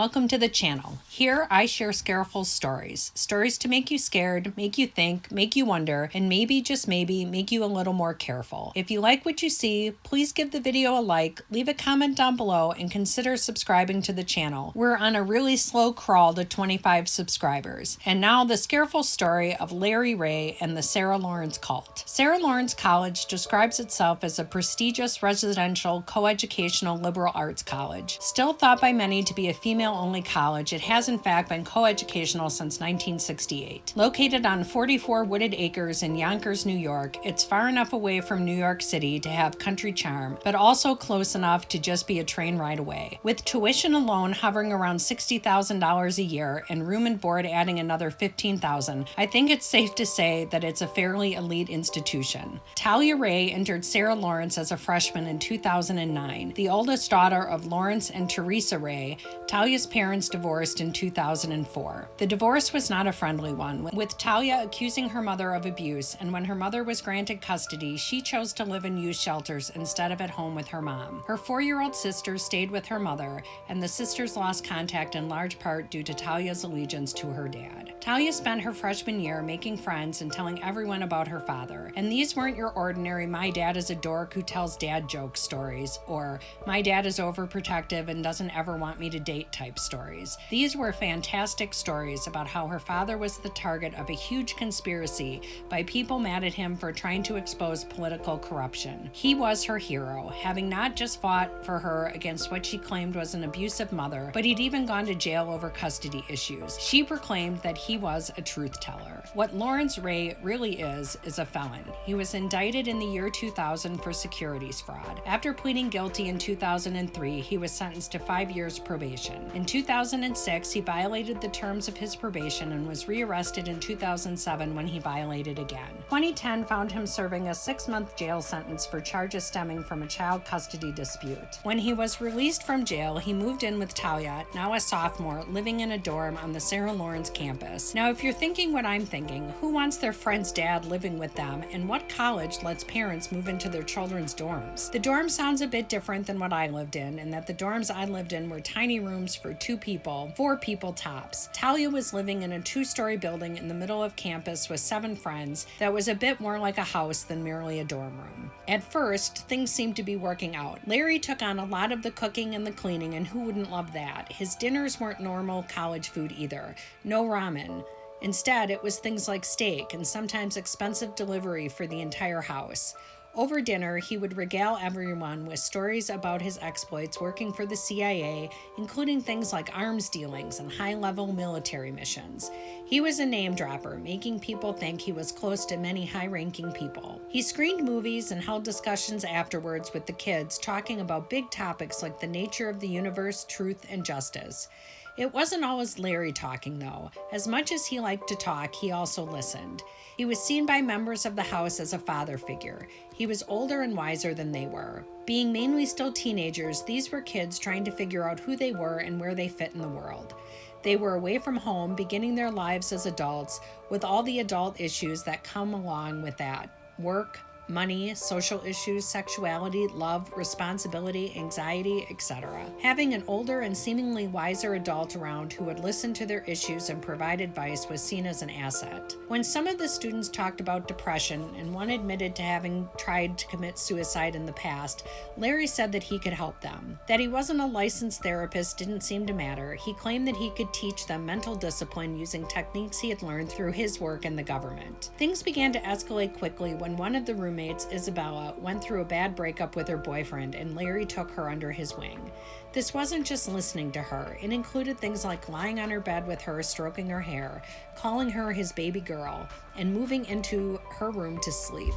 welcome to the channel. Here I share Scareful stories. Stories to make you scared, make you think, make you wonder, and maybe, just maybe, make you a little more careful. If you like what you see, please give the video a like, leave a comment down below, and consider subscribing to the channel. We're on a really slow crawl to 25 subscribers. And now the Scareful story of Larry Ray and the Sarah Lawrence cult. Sarah Lawrence College describes itself as a prestigious residential coeducational liberal arts college. Still thought by many to be a female-only college, it has in fact been coeducational since 1968. Located on 44 wooded acres in Yonkers, New York, it's far enough away from New York City to have country charm, but also close enough to just be a train ride away. With tuition alone hovering around $60,000 a year and room and board adding another $15,000, I think it's safe to say that it's a fairly elite institution. Talia Ray entered Sarah Lawrence as a freshman in 2009, the oldest daughter of Lawrence and Teresa Ray. Talia's parents divorced in 2004. The divorce was not a friendly one, with Talia accusing her mother of abuse, and when her mother was granted custody, she chose to live in youth shelters instead of at home with her mom. Her 4-year-old sister stayed with her mother, and the sisters lost contact in large part due to Talia's allegiance to her dad. Talia spent her freshman year making friends and telling everyone about her father, and these weren't your ordinary "my dad is a dork who tells dad joke" stories, or "my dad is overprotective and doesn't ever want me to date" type stories. These were fantastic stories about how her father was the target of a huge conspiracy by people mad at him for trying to expose political corruption. He was her hero, having not just fought for her against what she claimed was an abusive mother, but he'd even gone to jail over custody issues. She proclaimed that he was a truth teller. What Lawrence Ray really is a felon. He was indicted in the year 2000 for securities fraud. After pleading guilty in 2003, he was sentenced to 5 years probation. In 2006, he violated the terms of his probation and was rearrested in 2007 when he violated again. 2010 found him serving a 6-month jail sentence for charges stemming from a child custody dispute. When he was released from jail, he moved in with Talia, now a sophomore, living in a dorm on the Sarah Lawrence campus. Now, if you're thinking what I'm thinking, who wants their friend's dad living with them, and what college lets parents move into their children's dorms? The dorm sounds a bit different than what I lived in that the dorms I lived in were tiny rooms for 2 people, 4 people tops. Talia was living in a 2-story building in the middle of campus with 7 friends that was a bit more like a house than merely a dorm room. At first, things seemed to be working out. Larry took on a lot of the cooking and the cleaning, and who wouldn't love that? His dinners weren't normal college food either. No ramen. Instead, it was things like steak and sometimes expensive delivery for the entire house. Over dinner, he would regale everyone with stories about his exploits working for the CIA, including things like arms dealings and high-level military missions. He was a name dropper, making people think he was close to many high-ranking people. He screened movies and held discussions afterwards with the kids, talking about big topics like the nature of the universe, truth, and justice. It wasn't always Larry talking, though. As much as he liked to talk, he also listened. He was seen by members of the house as a father figure. He was older and wiser than they were. Being mainly still teenagers, these were kids trying to figure out who they were and where they fit in the world. They were away from home, beginning their lives as adults, with all the adult issues that come along with that: work, money, social issues, sexuality, love, responsibility, anxiety, etc. Having an older and seemingly wiser adult around who would listen to their issues and provide advice was seen as an asset. When some of the students talked about depression, and one admitted to having tried to commit suicide in the past, Larry said that he could help them. That he wasn't a licensed therapist didn't seem to matter. He claimed that he could teach them mental discipline using techniques he had learned through his work in the government. Things began to escalate quickly when one of the roommates, Isabella, went through a bad breakup with her boyfriend, and Larry took her under his wing. This wasn't just listening to her. It included things like lying on her bed with her, stroking her hair, calling her his baby girl, and moving into her room to sleep.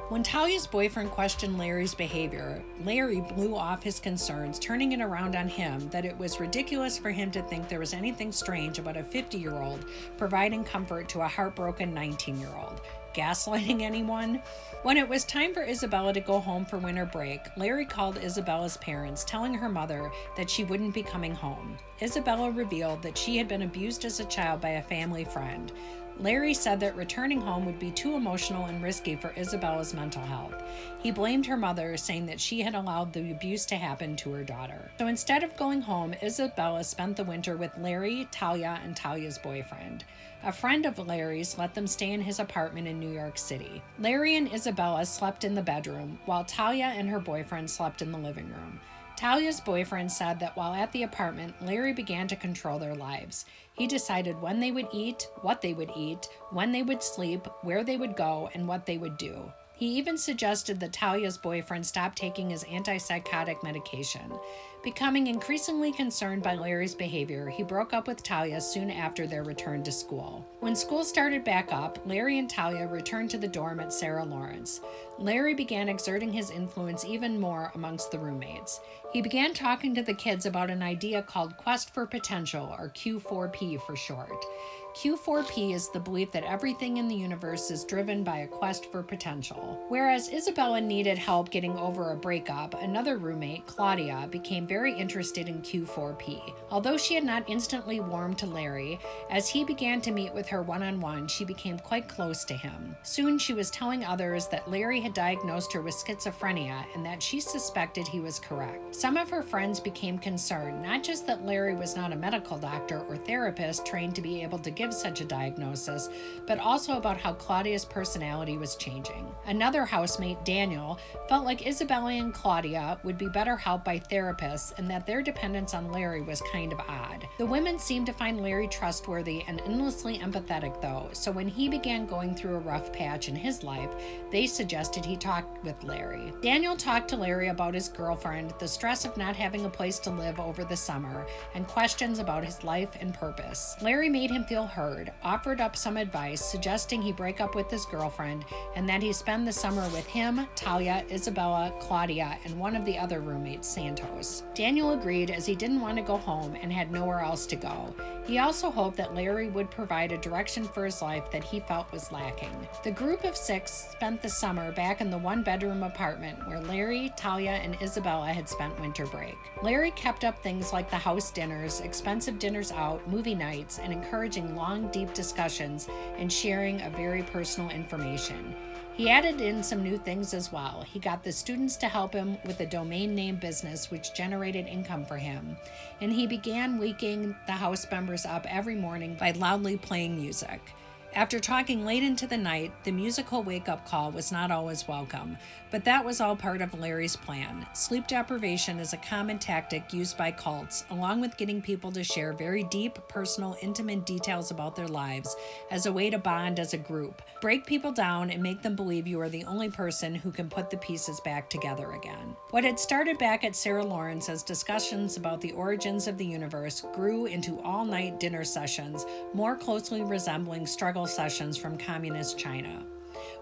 When Talia's boyfriend questioned Larry's behavior, Larry blew off his concerns, turning it around on him that it was ridiculous for him to think there was anything strange about a 50-year-old providing comfort to a heartbroken 19-year-old. Gaslighting anyone? When it was time for Isabella to go home for winter break, Larry called Isabella's parents, telling her mother that she wouldn't be coming home. Isabella revealed that she had been abused as a child by a family friend. Larry said that returning home would be too emotional and risky for Isabella's mental health. He blamed her mother, saying that she had allowed the abuse to happen to her daughter. So instead of going home, Isabella spent the winter with Larry, Talia, and Talia's boyfriend. A friend of Larry's let them stay in his apartment in New York City. Larry and Isabella slept in the bedroom, while Talia and her boyfriend slept in the living room. Talia's boyfriend said that while at the apartment, Larry began to control their lives. He decided when they would eat, what they would eat, when they would sleep, where they would go, and what they would do. He even suggested that Talia's boyfriend stop taking his antipsychotic medication. Becoming increasingly concerned by Larry's behavior, he broke up with Talia soon after their return to school. When school started back up, Larry and Talia returned to the dorm at Sarah Lawrence. Larry began exerting his influence even more amongst the roommates. He began talking to the kids about an idea called Quest for Potential, or Q4P for short. Q4P is the belief that everything in the universe is driven by a quest for potential. Whereas Isabella needed help getting over a breakup, another roommate, Claudia, became very interested in Q4P. Although she had not instantly warmed to Larry, as he began to meet with her one-on-one, she became quite close to him. Soon she was telling others that Larry had diagnosed her with schizophrenia and that she suspected he was correct. Some of her friends became concerned, not just that Larry was not a medical doctor or therapist trained to be able to give such a diagnosis, but also about how Claudia's personality was changing. Another housemate, Daniel, felt like Isabella and Claudia would be better helped by therapists and that their dependence on Larry was kind of odd. The women seemed to find Larry trustworthy and endlessly empathetic though, so when he began going through a rough patch in his life, they suggested he talk with Larry. Daniel talked to Larry about his girlfriend, the stress of not having a place to live over the summer, and questions about his life and purpose. Larry made him feel heard, offered up some advice, suggesting he break up with his girlfriend and that he spend the summer with him, Talia, Isabella, Claudia, and one of the other roommates, Santos. Daniel agreed as he didn't want to go home and had nowhere else to go. He also hoped that Larry would provide a direction for his life that he felt was lacking. The group of 6 spent the summer back in the one-bedroom apartment where Larry, Talia, and Isabella had spent winter break. Larry kept up things like the house dinners, expensive dinners out, movie nights, and encouraging long, deep discussions and sharing of very personal information. He added in some new things as well. He got the students to help him with a domain name business which generated income for him, and he began waking the house members up every morning by loudly playing music. After talking late into the night, the musical wake-up call was not always welcome, but that was all part of Larry's plan. Sleep deprivation is a common tactic used by cults, along with getting people to share very deep, personal, intimate details about their lives as a way to bond as a group. Break people down and make them believe you are the only person who can put the pieces back together again. What had started back at Sarah Lawrence as discussions about the origins of the universe grew into all-night dinner sessions, more closely resembling struggle sessions from communist China.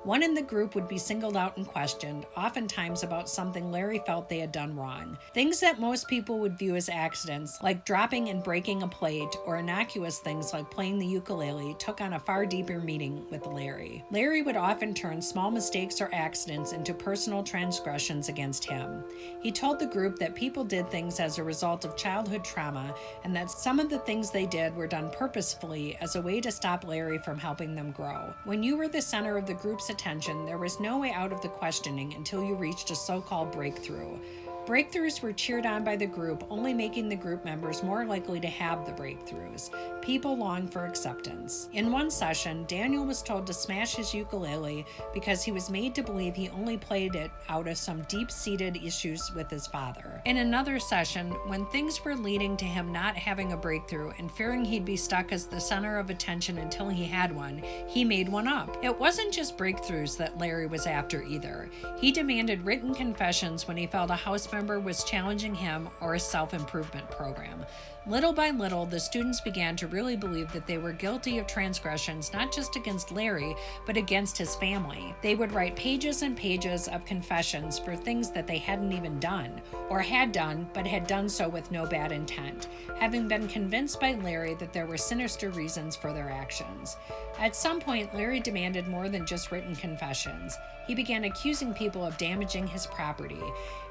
One in the group would be singled out and questioned, oftentimes about something Larry felt they had done wrong. Things that most people would view as accidents, like dropping and breaking a plate, or innocuous things like playing the ukulele, took on a far deeper meaning with Larry. Larry would often turn small mistakes or accidents into personal transgressions against him. He told the group that people did things as a result of childhood trauma, and that some of the things they did were done purposefully as a way to stop Larry from helping them grow. When you were the center of the group's attention, there was no way out of the questioning until you reached a so-called breakthrough. Breakthroughs were cheered on by the group, only making the group members more likely to have the breakthroughs. People long for acceptance. In one session, Daniel was told to smash his ukulele because he was made to believe he only played it out of some deep-seated issues with his father. In another session, when things were leading to him not having a breakthrough and fearing he'd be stuck as the center of attention until he had one, he made one up. It wasn't just breakthroughs that Larry was after either. He demanded written confessions when he felt a house member was challenging him or a self-improvement program. Little by little, the students began to really believe that they were guilty of transgressions not just against Larry, but against his family. They would write pages and pages of confessions for things that they hadn't even done, or had done, but had done so with no bad intent, having been convinced by Larry that there were sinister reasons for their actions. At some point, Larry demanded more than just written confessions. He began accusing people of damaging his property.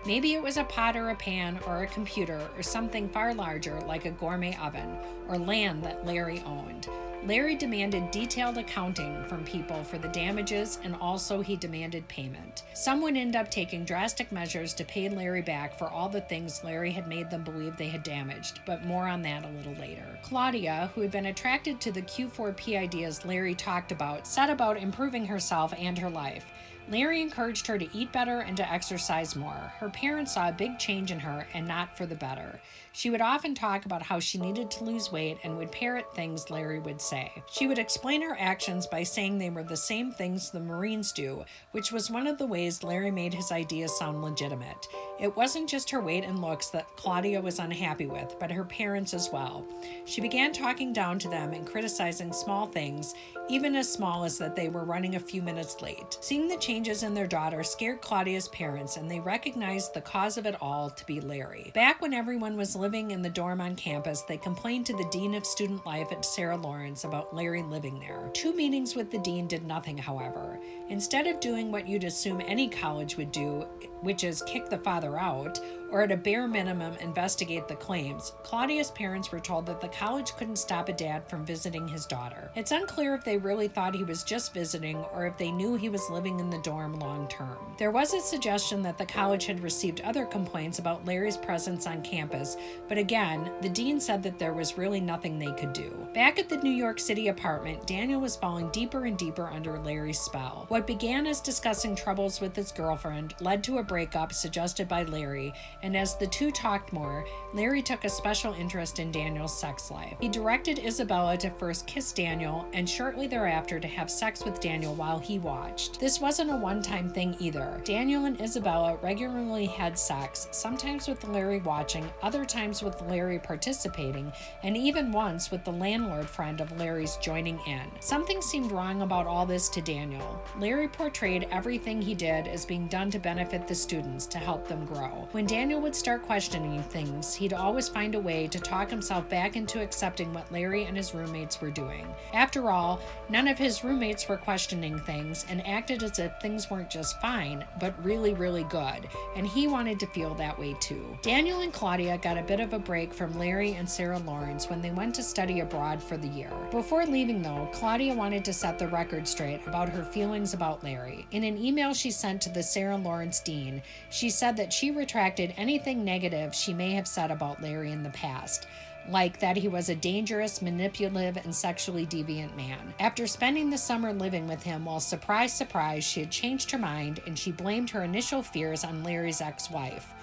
Maybe it was a pot or a pan or a computer or something far larger like a gourmet oven or land that Larry owned. Larry demanded detailed accounting from people for the damages, and also he demanded payment. Some would end up taking drastic measures to pay Larry back for all the things Larry had made them believe they had damaged, but more on that a little later. Claudia, who had been attracted to the Q4P ideas Larry talked about, set about improving herself and her life. Larry encouraged her to eat better and to exercise more. Her parents saw a big change in her, and not for the better. She would often talk about how she needed to lose weight and would parrot things Larry would say. She would explain her actions by saying they were the same things the Marines do, which was one of the ways Larry made his ideas sound legitimate. It wasn't just her weight and looks that Claudia was unhappy with, but her parents as well. She began talking down to them and criticizing small things, even as small as that they were running a few minutes late. Seeing the changes in their daughter scared Claudia's parents, and they recognized the cause of it all to be Larry. Back when everyone was living in the dorm on campus, they complained to the Dean of Student Life at Sarah Lawrence about Larry living there. 2 meetings with the dean did nothing, however. Instead of doing what you'd assume any college would do, which is kick the father out, or at a bare minimum investigate the claims, Claudia's parents were told that the college couldn't stop a dad from visiting his daughter. It's unclear if they really thought he was just visiting or if they knew he was living in the dorm long term. There was a suggestion that the college had received other complaints about Larry's presence on campus, but again, the dean said that there was really nothing they could do. Back at the New York City apartment, Daniel was falling deeper and deeper under Larry's spell. What began as discussing troubles with his girlfriend led to a breakup suggested by Larry, and as the two talked more, Larry took a special interest in Daniel's sex life. He directed Isabella to first kiss Daniel, and shortly thereafter to have sex with Daniel while he watched. This wasn't a one-time thing either. Daniel and Isabella regularly had sex, sometimes with Larry watching, other times with Larry participating, and even once with the landlord friend of Larry's joining in. Something seemed wrong about all this to Daniel. Larry portrayed everything he did as being done to benefit the students, to help them grow. When Daniel would start questioning things, he'd always find a way to talk himself back into accepting what Larry and his roommates were doing. After all, none of his roommates were questioning things and acted as if things weren't just fine, but really, really good, and he wanted to feel that way too. Daniel and Claudia got a bit of a break from Larry and Sarah Lawrence when they went to study abroad for the year. Before leaving though, Claudia wanted to set the record straight about her feelings about Larry. In an email she sent to the Sarah Lawrence dean, she said that she retracted anything negative she may have said about Larry in the past, like that he was a dangerous, manipulative, and sexually deviant man. After spending the summer living with him, well, surprise, surprise, she had changed her mind and she blamed her initial fears on Larry's ex-wife.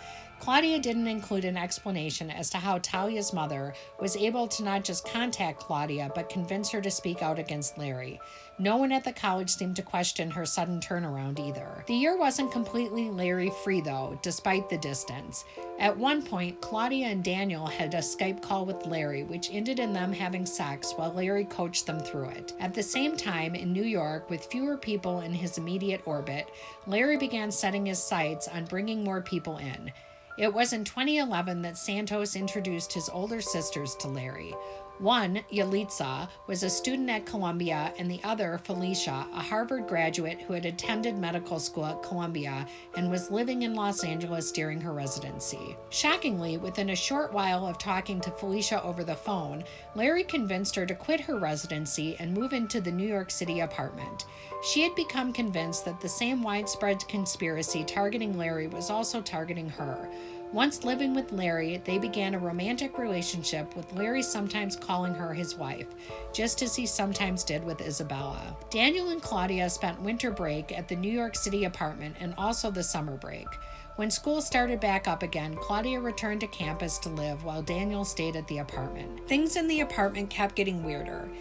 Claudia didn't include an explanation as to how Talia's mother was able to not just contact Claudia, but convince her to speak out against Larry. No one at the college seemed to question her sudden turnaround either. The year wasn't completely Larry-free though, despite the distance. At one point, Claudia and Daniel had a Skype call with Larry, which ended in them having sex while Larry coached them through it. At the same time, in New York, with fewer people in his immediate orbit, Larry began setting his sights on bringing more people in. It was in 2011 that Santos introduced his older sisters to Larry. One, Yalitza, was a student at Columbia, and the other, Felicia, a Harvard graduate who had attended medical school at Columbia and was living in Los Angeles during her residency. Shockingly, within a short while of talking to Felicia over the phone, Larry convinced her to quit her residency and move into the New York City apartment. She had become convinced that the same widespread conspiracy targeting Larry was also targeting her. Once living with Larry, they began a romantic relationship, with Larry sometimes calling her his wife, just as he sometimes did with Isabella. Daniel and Claudia spent winter break at the New York City apartment and also the summer break. When school started back up again, Claudia returned to campus to live while Daniel stayed at the apartment. Things in the apartment kept getting weirder.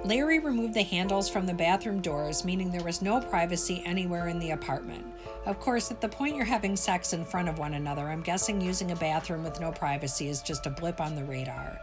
Larry removed the handles from the bathroom doors, meaning there was no privacy anywhere in the apartment. Of course, at the point you're having sex in front of one another, I'm guessing using a bathroom with no privacy is just a blip on the radar.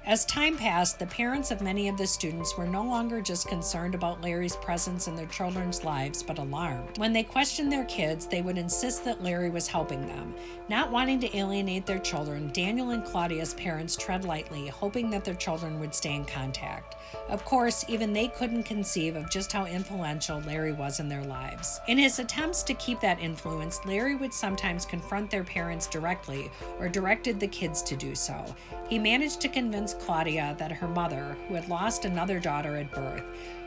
As time passed, the parents of many of the students were no longer just concerned about Larry's presence in their children's lives, but alarmed. When they questioned their kids, they would insist that Larry was helping them. Not wanting to alienate their children, Daniel and Claudia's parents tread lightly, hoping that their children would stay in contact. Of course, even they couldn't conceive of just how influential Larry was in their lives. In his attempts to keep that influence, Larry would sometimes confront their parents directly or directed the kids to do so. He managed to convince convinced Claudia that her mother, who had lost another daughter at birth,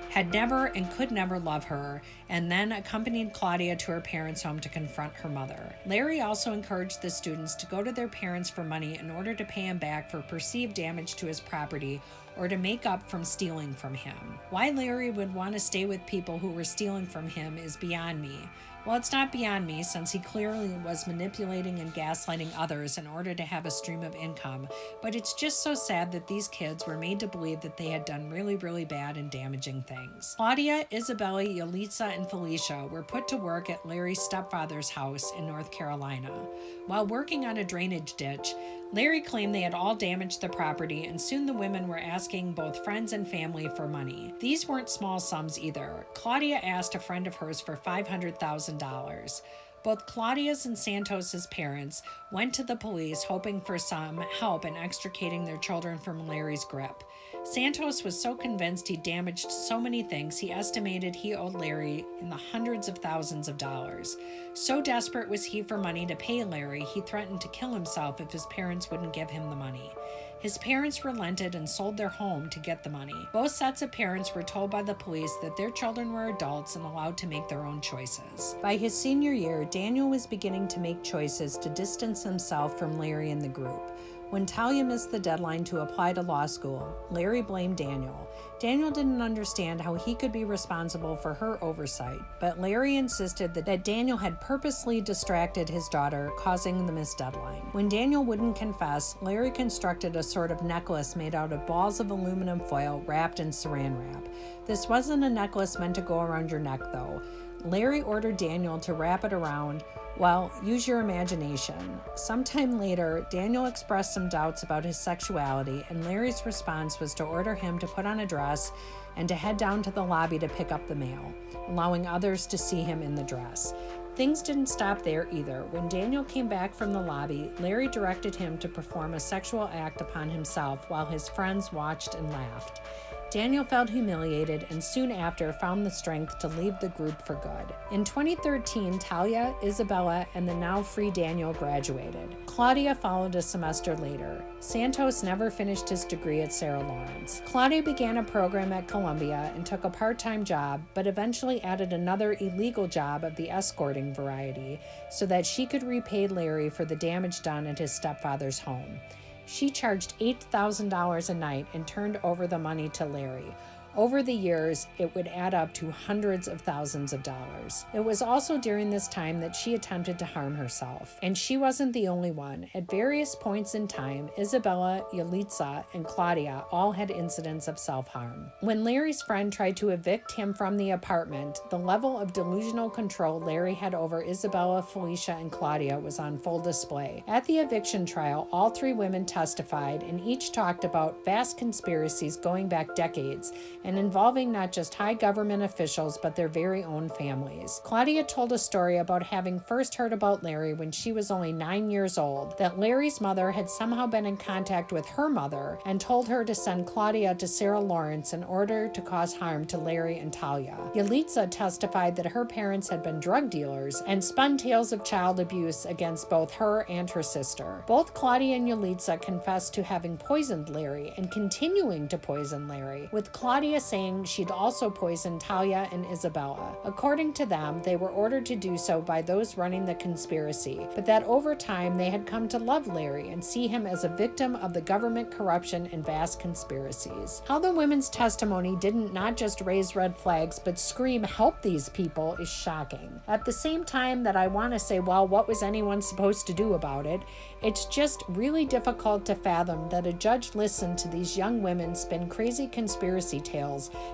had never and could never love her, and then accompanied Claudia to her parents' home to confront her mother. Larry also encouraged the students to go to their parents for money in order to pay him back for perceived damage to his property or to make up from stealing from him. Why Larry would want to stay with people who were stealing from him is beyond me. Well, it's not beyond me, since he clearly was manipulating and gaslighting others in order to have a stream of income, but it's just so sad that these kids were made to believe that they had done really, really bad and damaging things. Claudia, Isabella, Yalitza, and Felicia were put to work at Larry's stepfather's house in North Carolina. While working on a drainage ditch, Larry claimed they had all damaged the property, and soon the women were asking both friends and family for money. These weren't small sums either. Claudia asked a friend of hers for $500,000. Both Claudia's and Santos's parents went to the police hoping for some help in extricating their children from Larry's grip. Santos was so convinced he damaged so many things, he estimated he owed Larry in the hundreds of thousands of dollars. So desperate was he for money to pay Larry, he threatened to kill himself if his parents wouldn't give him the money. His parents relented and sold their home to get the money. Both sets of parents were told by the police that their children were adults and allowed to make their own choices. By his senior year, Daniel was beginning to make choices to distance himself from Larry and the group. When Talia missed the deadline to apply to law school, Larry blamed Daniel. Daniel didn't understand how he could be responsible for her oversight, but Larry insisted that Daniel had purposely distracted his daughter, causing the missed deadline. When Daniel wouldn't confess, Larry constructed a sort of necklace made out of balls of aluminum foil wrapped in saran wrap. This wasn't a necklace meant to go around your neck, though. Larry ordered Daniel to wrap it around. Well, use your imagination. Sometime later, Daniel expressed some doubts about his sexuality, and Larry's response was to order him to put on a dress and to head down to the lobby to pick up the mail, allowing others to see him in the dress. Things didn't stop there either. When Daniel came back from the lobby, Larry directed him to perform a sexual act upon himself while his friends watched and laughed. Daniel felt humiliated and soon after found the strength to leave the group for good. In 2013, Talia, Isabella, and the now free Daniel graduated. Claudia followed a semester later. Santos never finished his degree at Sarah Lawrence. Claudia began a program at Columbia and took a part-time job, but eventually added another illegal job of the escorting variety so that she could repay Larry for the damage done at his stepfather's home. She charged $8,000 a night and turned over the money to Larry. Over the years, it would add up to hundreds of thousands of dollars. It was also during this time that she attempted to harm herself. And she wasn't the only one. At various points in time, Isabella, Yalitza, and Claudia all had incidents of self-harm. When Larry's friend tried to evict him from the apartment, the level of delusional control Larry had over Isabella, Felicia, and Claudia was on full display. At the eviction trial, all three women testified, and each talked about vast conspiracies going back decades, and involving not just high government officials, but their very own families. Claudia told a story about having first heard about Larry when she was only 9 years old, that Larry's mother had somehow been in contact with her mother and told her to send Claudia to Sarah Lawrence in order to cause harm to Larry and Talia. Yalitza testified that her parents had been drug dealers and spun tales of child abuse against both her and her sister. Both Claudia and Yalitza confessed to having poisoned Larry and continuing to poison Larry, with Claudia saying she'd also poisoned Talia and Isabella. According to them, they were ordered to do so by those running the conspiracy, but that over time they had come to love Larry and see him as a victim of the government corruption and vast conspiracies. How the women's testimony didn't not just raise red flags, but scream, "Help these people," is shocking. At the same time that I want to say, well, what was anyone supposed to do about it? It's just really difficult to fathom that a judge listened to these young women spin crazy conspiracy tales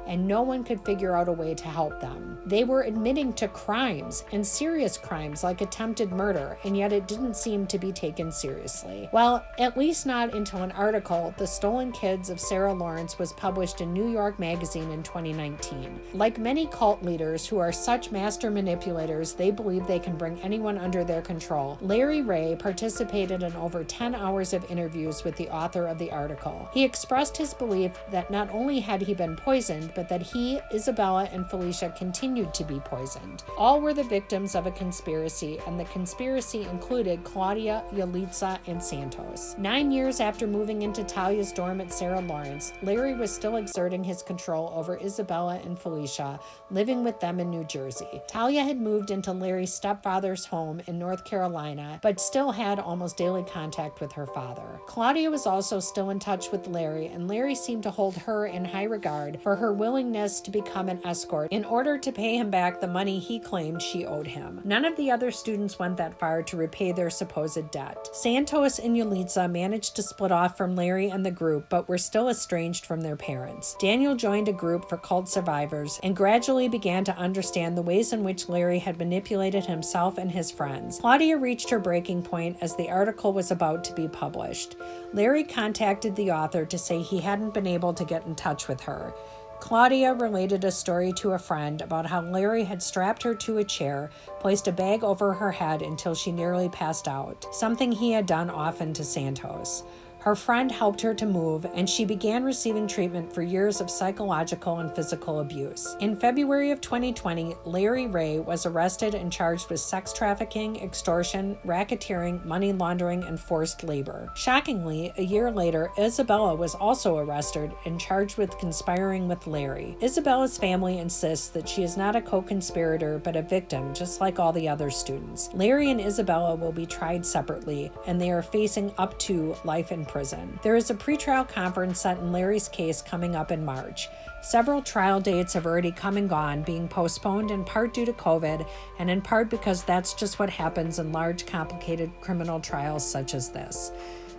and no one could figure out a way to help them. They were admitting to crimes, and serious crimes like attempted murder, and yet it didn't seem to be taken seriously. Well, at least not until an article, "The Stolen Kids of Sarah Lawrence," was published in New York Magazine in 2019. Like many cult leaders who are such master manipulators they believe they can bring anyone under their control, Larry Ray participated in over 10 hours of interviews with the author of the article. He expressed his belief that not only had he been been poisoned, but that he, Isabella, and Felicia continued to be poisoned. All were the victims of a conspiracy, and the conspiracy included Claudia, Yalitza, and Santos. 9 years after moving into Talia's dorm at Sarah Lawrence, Larry was still exerting his control over Isabella and Felicia, living with them in New Jersey. Talia had moved into Larry's stepfather's home in North Carolina, but still had almost daily contact with her father. Claudia was also still in touch with Larry, and Larry seemed to hold her in high regard for her willingness to become an escort in order to pay him back the money he claimed she owed him. None of the other students went that far to repay their supposed debt. Santos and Yalitza managed to split off from Larry and the group, but were still estranged from their parents. Daniel joined a group for cult survivors and gradually began to understand the ways in which Larry had manipulated himself and his friends. Claudia reached her breaking point as the article was about to be published. Larry contacted the author to say he hadn't been able to get in touch with her. Claudia related a story to a friend about how Larry had strapped her to a chair, placed a bag over her head until she nearly passed out, something he had done often to Santos. Her friend helped her to move, and she began receiving treatment for years of psychological and physical abuse. In February of 2020, Larry Ray was arrested and charged with sex trafficking, extortion, racketeering, money laundering, and forced labor. Shockingly, a year later, Isabella was also arrested and charged with conspiring with Larry. Isabella's family insists that she is not a co-conspirator but a victim, just like all the other students. Larry and Isabella will be tried separately, and they are facing up to life in prison. There is a pretrial conference set in Larry's case coming up in March. Several trial dates have already come and gone, being postponed in part due to COVID and in part because that's just what happens in large, complicated criminal trials such as this.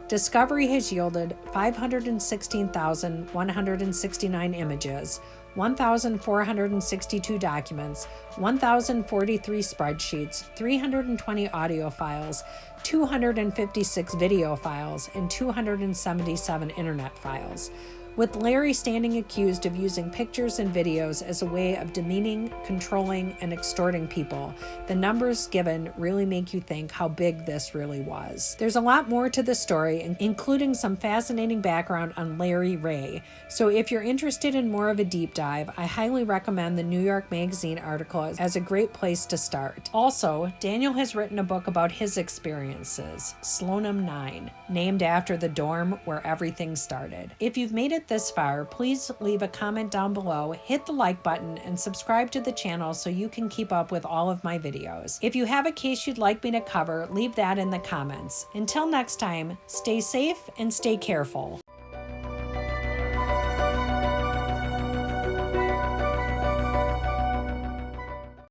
Discovery has yielded 516,169 images, 1,462 documents, 1,043 spreadsheets, 320 audio files, 256 video files, and 277 internet files. With Larry standing accused of using pictures and videos as a way of demeaning, controlling, and extorting people, the numbers given really make you think how big this really was. There's a lot more to the story, including some fascinating background on Larry Ray, so if you're interested in more of a deep dive, I highly recommend the New York Magazine article as a great place to start. Also, Daniel has written a book about his experiences, Sloanham 9, named after the dorm where everything started. If you've made it this far, please leave a comment down below, hit the like button, and subscribe to the channel so you can keep up with all of my videos. If you have a case you'd like me to cover, leave that in the comments. Until next time, stay safe and stay careful.